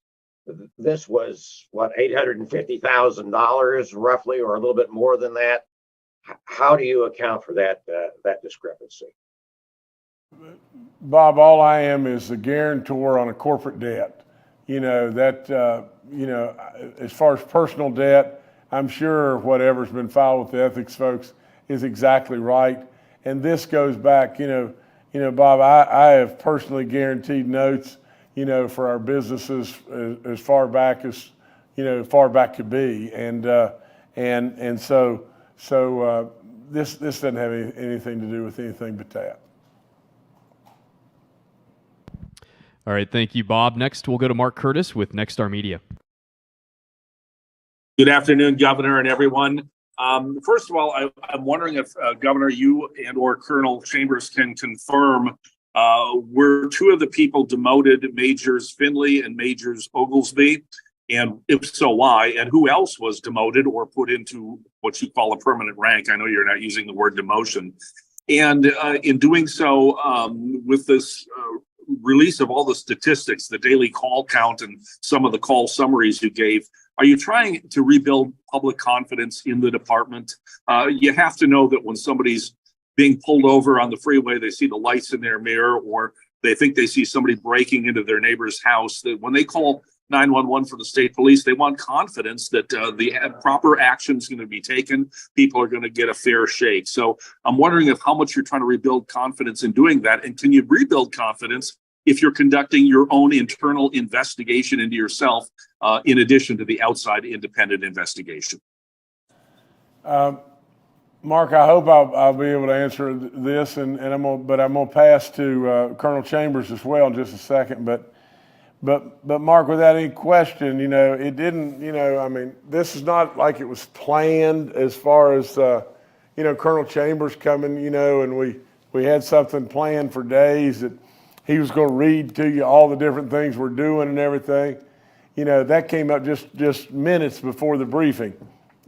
This was, what, $850,000 roughly, or a little bit more than that? How do you account for that discrepancy? Bob, all I am is a guarantor on a corporate debt. You know, that, you know, as far as personal debt, I'm sure whatever's been filed with the ethics folks is exactly right. And this goes back, you know, Bob, I have personally guaranteed notes, you know, for our businesses as far back as, you know, far back could be. And so this doesn't have anything to do with anything but that. All right, thank you, Bob. Next, we'll go to Mark Curtis with Nexstar Media. Good afternoon, Governor and everyone. First of all, I'm wondering if, Governor, you and or Colonel Chambers can confirm, were two of the people demoted Majors Finley and Majors Oglesby? And if so, why? And who else was demoted or put into what you call a permanent rank? I know you're not using the word demotion. And in doing so, with this release of all the statistics, the daily call count and some of the call summaries you gave, are you trying to rebuild public confidence in the department? You have to know that when somebody's being pulled over on the freeway, they see the lights in their mirror, or they think they see somebody breaking into their neighbor's house, that when they call 911 for the state police, they want confidence that the proper action is going to be taken. People are going to get a fair shake. So I'm wondering how much you're trying to rebuild confidence in doing that. And can you rebuild confidence if you're conducting your own internal investigation into yourself, in addition to the outside independent investigation? Mark, I hope I'll be able to answer this, and I'm gonna pass to Colonel Chambers as well in just a second. But Mark, without any question, you know, it didn't. You know, I mean, this is not like it was planned as far as you know, Colonel Chambers coming. You know, and we had something planned for days that he was going to read to you all the different things we're doing and everything. You know, that came up just minutes before the briefing.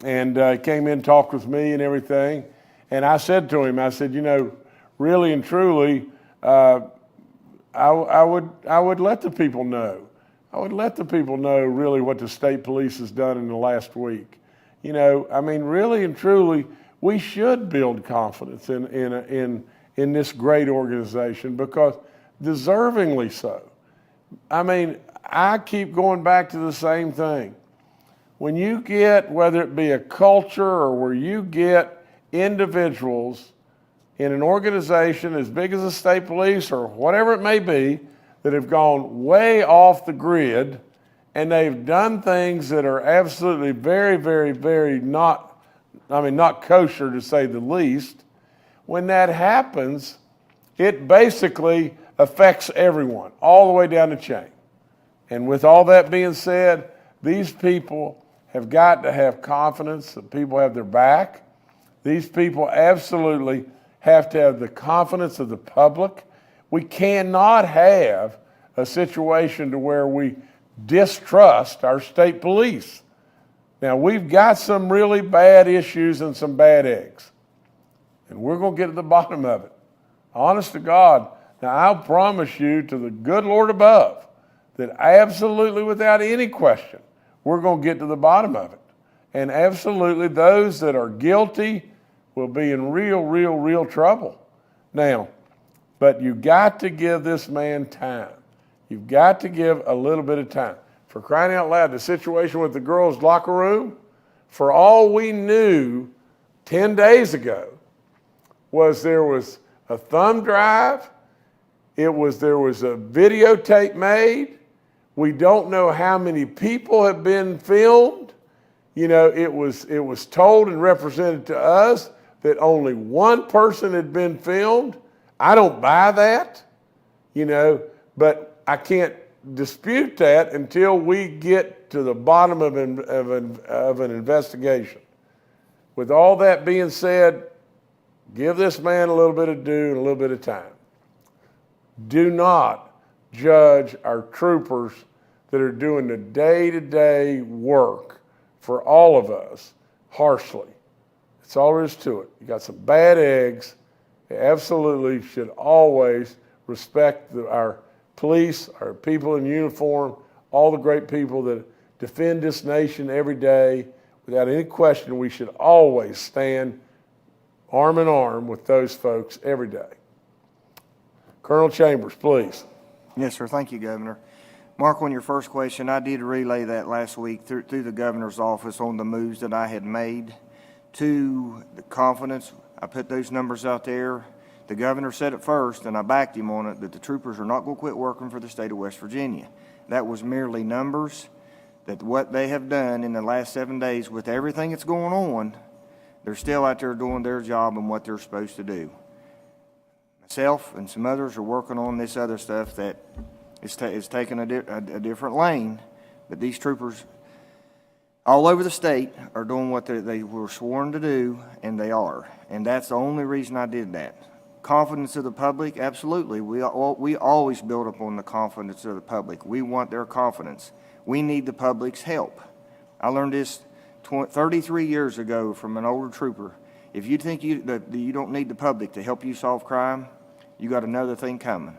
And came in, talked with me and everything. And I said to him, I said, you know, really and truly, I would let the people know. I would let the people know really what the state police has done in the last week. You know, I mean, really and truly, we should build confidence in this great organization, because deservingly so. I mean, I keep going back to the same thing. When you get, whether it be a culture or where you get individuals in an organization as big as the state police or whatever it may be, that have gone way off the grid, and they've done things that are absolutely very, very, very not kosher, to say the least. When that happens, it basically affects everyone all the way down the chain. And with all that being said, these people have got to have confidence that people have their back. These people absolutely have to have the confidence of the public. We cannot have a situation to where we distrust our state police. Now, we've got some really bad issues and some bad eggs, and we're going to get to the bottom of it. Honest to God. Now, I'll promise you to the good Lord above that absolutely without any question, we're going to get to the bottom of it. And absolutely those that are guilty will be in real trouble. Now, but you got to give this man time. You've got to give a little bit of time. For crying out loud, the situation with the girls' locker room, for all we knew, 10 days ago was there was a thumb drive. There was a videotape made. We don't know how many people have been filmed. You know, it was told and represented to us that only one person had been filmed. I don't buy that, you know, but I can't dispute that until we get to the bottom of an investigation. With all that being said, give this man a little bit of due and a little bit of time. Do not judge our troopers that are doing the day-to-day work for all of us harshly. That's all there is to it. You got some bad eggs. You absolutely should always respect our police, our people in uniform, all the great people that defend this nation every day. Without any question, we should always stand arm in arm with those folks every day. Colonel Chambers, please. Yes, sir. Thank you, Governor. Mark, on your first question, I did relay that last week through the governor's office on the moves that I had made to the confidence. I put those numbers out there. The governor said it first, and I backed him on it, that the troopers are not going to quit working for the state of West Virginia. That was merely numbers, that what they have done in the last 7 days with everything that's going on, they're still out there doing their job and what they're supposed to do. Myself and some others are working on this other stuff that is taking a different lane, but these troopers all over the state are doing what they were sworn to do, and they are. And that's the only reason I did that. Confidence of the public, absolutely. We always build upon the confidence of the public. We want their confidence. We need the public's help. I learned this 33 years ago from an older trooper. If you think that you don't need the public to help you solve crime, you got another thing coming.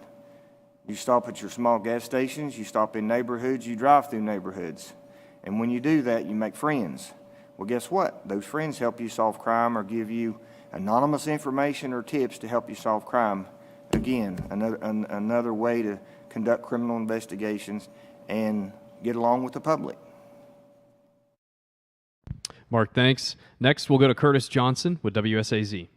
You stop at your small gas stations, you stop in neighborhoods, you drive through neighborhoods. And when you do that, you make friends. Well, guess what? Those friends help you solve crime or give you anonymous information or tips to help you solve crime. Again, another way to conduct criminal investigations and get along with the public. Mark, thanks. Next, we'll go to Curtis Johnson with WSAZ.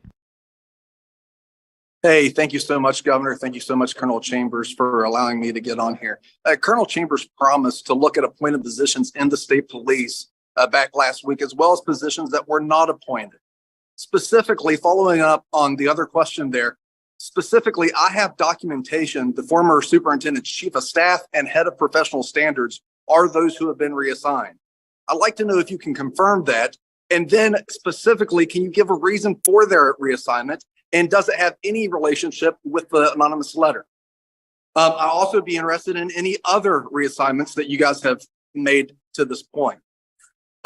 Hey, thank you so much, Governor. Thank you so much, Colonel Chambers, for allowing me to get on here. Colonel Chambers promised to look at appointed positions in the state police back last week, as well as positions that were not appointed. Specifically, following up on the other question there, specifically, I have documentation. The former superintendent's chief of staff and head of professional standards are those who have been reassigned. I'd like to know if you can confirm that. And then specifically, can you give a reason for their reassignment? And does it have any relationship with the anonymous letter? I'll also be interested in any other reassignments that you guys have made to this point.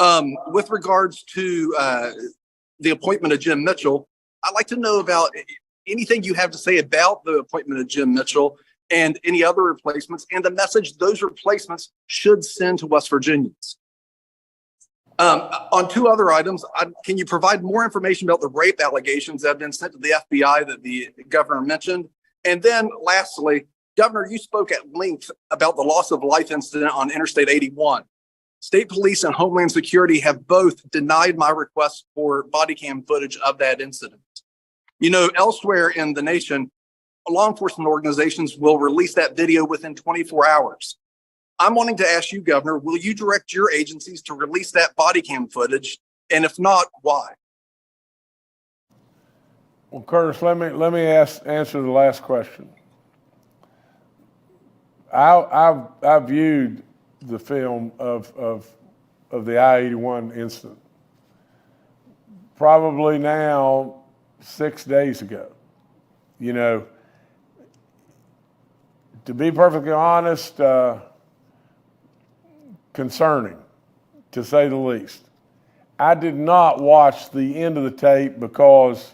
With regards to the appointment of Jim Mitchell, I'd like to know about anything you have to say about the appointment of Jim Mitchell and any other replacements and the message those replacements should send to West Virginians. On two other items, can you provide more information about the rape allegations that have been sent to the FBI that the governor mentioned? And then lastly, Governor, you spoke at length about the loss of life incident on Interstate 81. State Police and Homeland Security have both denied my request for body cam footage of that incident. You know, elsewhere in the nation, law enforcement organizations will release that video within 24 hours. I'm wanting to ask you, Governor, will you direct your agencies to release that body cam footage? And if not, why? Well, Curtis, let me answer the last question. I viewed the film of the I-81 incident probably now 6 days ago. You know, to be perfectly honest, concerning, to say the least. I did not watch the end of the tape because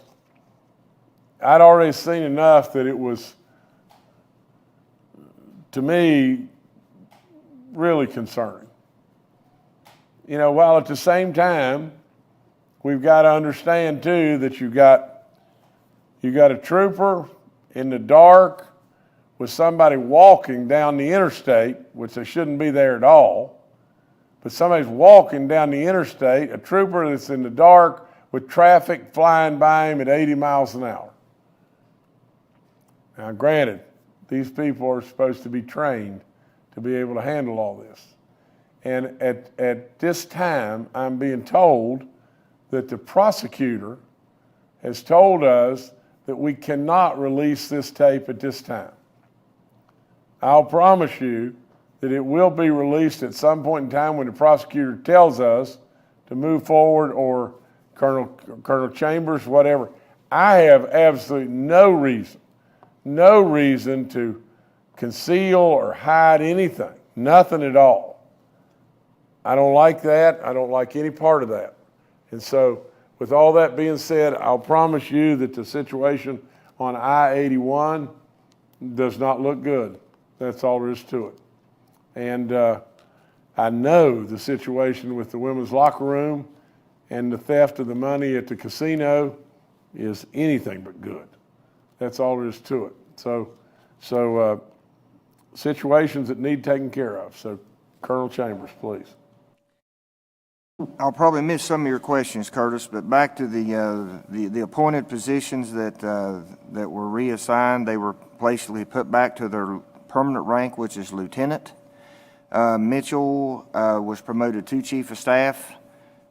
I'd already seen enough that it was, to me, really concerning. You know, while at the same time, we've got to understand too that you got a trooper in the dark with somebody walking down the interstate, which they shouldn't be there at all. But somebody's walking down the interstate, a trooper that's in the dark with traffic flying by him at 80 miles an hour. Now, granted, these people are supposed to be trained to be able to handle all this. And at this time, I'm being told that the prosecutor has told us that we cannot release this tape at this time. I'll promise you that it will be released at some point in time when the prosecutor tells us to move forward, or Colonel Chambers, whatever. I have absolutely no reason to conceal or hide anything, nothing at all. I don't like that. I don't like any part of that. And so, with all that being said, I'll promise you that the situation on I-81 does not look good. That's all there is to it. And I know the situation with the women's locker room and the theft of the money at the casino is anything but good. That's all there is to it. So situations that need taken care of. So, Colonel Chambers, please. I'll probably miss some of your questions, Curtis, but back to the appointed positions that were reassigned. They were basically put back to their permanent rank, which is lieutenant. Mitchell was promoted to chief of staff.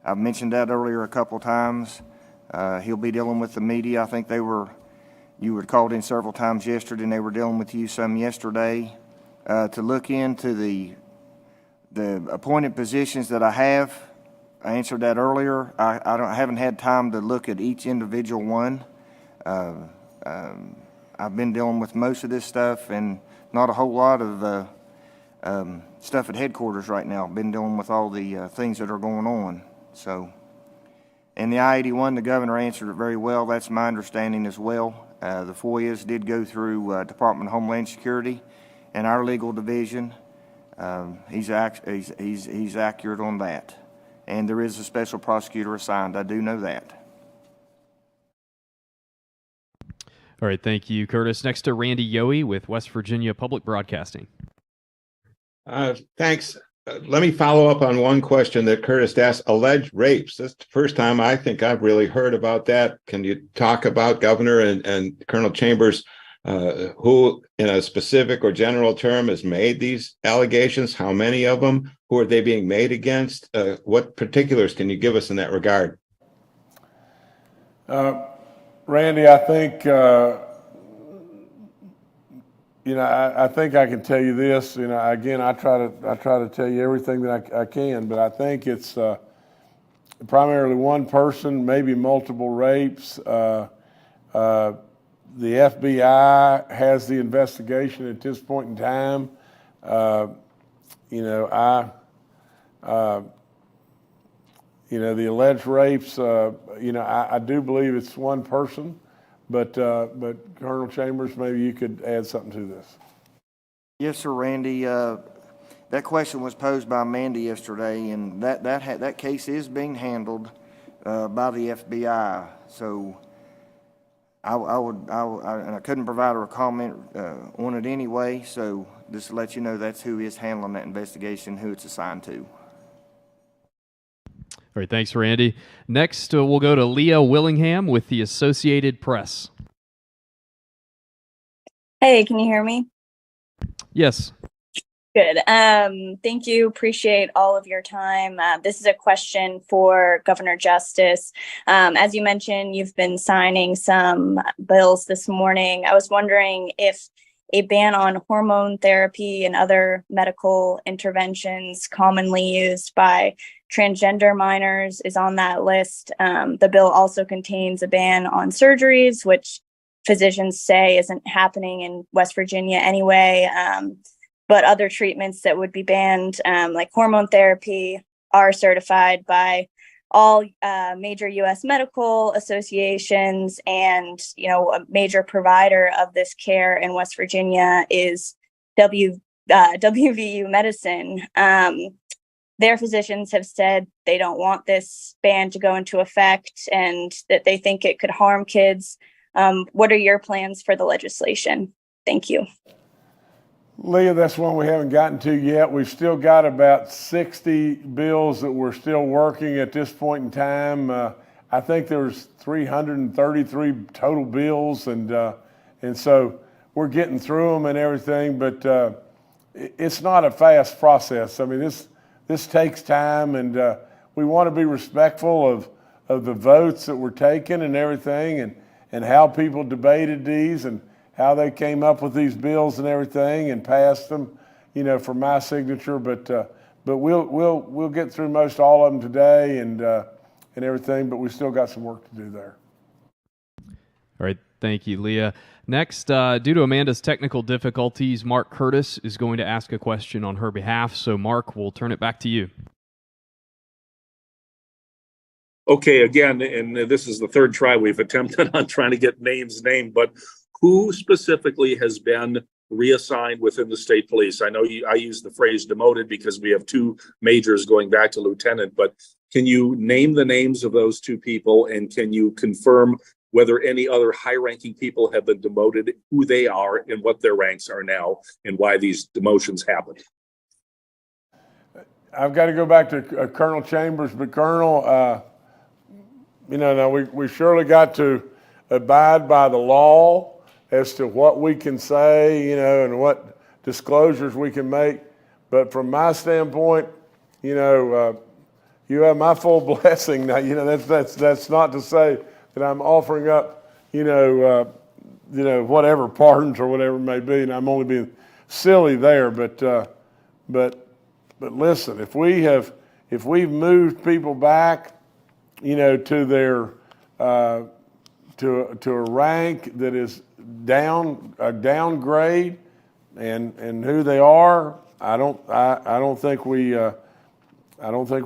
I've mentioned that earlier a couple times. He'll be dealing with the media. I think you were called in several times yesterday, and they were dealing with you some yesterday. To look into the appointed positions that I have, I answered that earlier. I haven't had time to look at each individual one. I've been dealing with most of this stuff and not a whole lot of stuff at headquarters right now. I've been dealing with all the things that are going on. So, and the I-81, the governor answered it very well. That's my understanding as well. The FOIAs did go through Department of Homeland Security and our legal division. He's accurate on that. And there is a special prosecutor assigned. I do know that. All right, thank you, Curtis. Next to Randy Yohe with West Virginia Public Broadcasting. Thanks. Let me follow up on one question that Curtis asked. Alleged rapes. That's the first time I think I've really heard about that. Can you talk about, Governor and Colonel Chambers, who in a specific or general term has made these allegations? How many of them? Who are they being made against? What particulars can you give us in that regard? Randy, I think, I think I can tell you this. Again, I try to tell you everything that I can, but I think it's primarily one person, maybe multiple rapes. The FBI has the investigation at this point in time. The alleged rapes, I do believe it's one person, but Colonel Chambers, maybe you could add something to this. Yes, sir, Randy. That question was posed by Mandy yesterday, and that case is being handled by the FBI. So I couldn't provide a comment on it anyway. So just to let you know, that's who is handling that investigation, who it's assigned to. All right, thanks, Randy. Next, we'll go to Leah Willingham with the Associated Press. Hey, can you hear me? Yes. Good. Thank you. Appreciate all of your time. This is a question for Governor Justice. As you mentioned, you've been signing some bills this morning. I was wondering if a ban on hormone therapy and other medical interventions commonly used by transgender minors is on that list. The bill also contains a ban on surgeries, which physicians say isn't happening in West Virginia anyway. But other treatments that would be banned, like hormone therapy, are certified by all major U.S. medical associations, and a major provider of this care in West Virginia is WVU Medicine. Their physicians have said they don't want this ban to go into effect and that they think it could harm kids. What are your plans for the legislation? Thank you. Leah, that's one we haven't gotten to yet. We've still got about 60 bills that we're still working at this point in time. I think there's 333 total bills, and so we're getting through them and everything, but it's not a fast process. I mean, this takes time, and we want to be respectful of the votes that were taken and everything, and how people debated these and how they came up with these bills and everything and passed them, you know, for my signature. But we'll get through most all of them today and everything, but we still got some work to do there. All right. Thank you, Leah. Next, due to Amanda's technical difficulties, Mark Curtis is going to ask a question on her behalf. So, Mark, we'll turn it back to you. Okay, again, and this is the third try we've attempted on trying to get names named, but who specifically has been reassigned within the state police? I know I use the phrase demoted because we have two majors going back to lieutenant, but can you name the names of those two people, and can you confirm whether any other high-ranking people have been demoted, who they are and what their ranks are now, and why these demotions happened? I've got to go back to Colonel Chambers, but Colonel, you know, now we surely got to abide by the law as to what we can say, you know, and what disclosures we can make. But from my standpoint, you know, you have my full blessing. Now, you know, that's not to say that I'm offering up, you know, whatever pardons or whatever it may be, and I'm only being silly there. But listen, if we've moved people back, you know, to their to a rank that is a downgrade, and who they are, I don't think we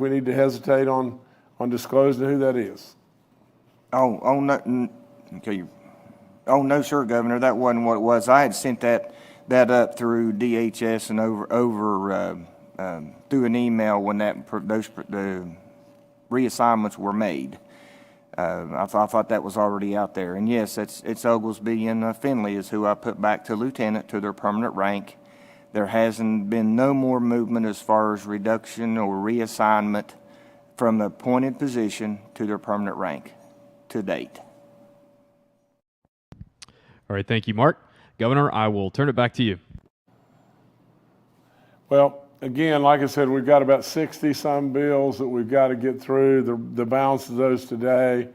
need to hesitate on disclosing who that is. Oh, no, okay. Oh, no, sir, Governor, that wasn't what it was. I had sent that up through DHS and over through an email when the reassignments were made. I thought that was already out there. And yes, it's Oglesby and Finley is who I put back to lieutenant to their permanent rank. There hasn't been no more movement as far as reduction or reassignment from the appointed position to their permanent rank to date. All right. Thank you, Mark. Governor, I will turn it back to you. Well, again, like I said, we've got about 60-some bills that we've got to get through, the balance of those today.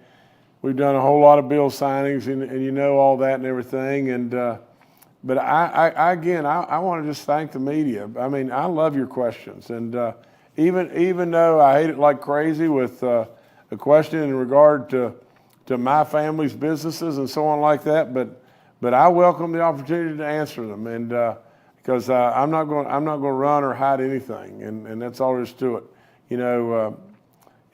We've done a whole lot of bill signings, and you know all that and everything. And but I want to just thank the media. I mean, I love your questions. And even though I hate it like crazy with a question in regard to my family's businesses and so on like that, but I welcome the opportunity to answer them. And because I'm not going to run or hide anything, and that's all there is to it. You know,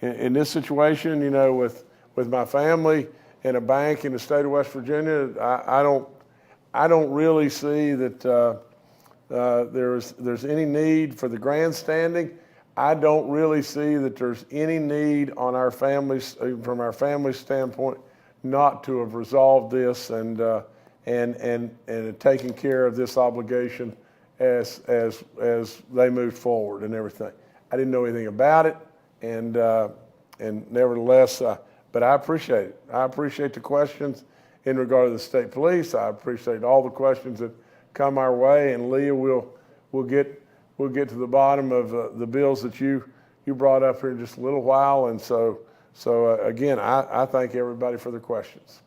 in this situation, you know, with my family and a bank in the state of West Virginia, I don't really see that there's any need for the grandstanding. I don't really see that there's any need on our families, from our family standpoint, not to have resolved this and taking care of this obligation as they move forward and everything. I didn't know anything about it, and nevertheless, but I appreciate it. I appreciate the questions in regard to the state police. I appreciate all the questions that come our way, and Leah, we'll get to the bottom of the bills that you brought up here in just a little while. And so again, I thank everybody for their questions.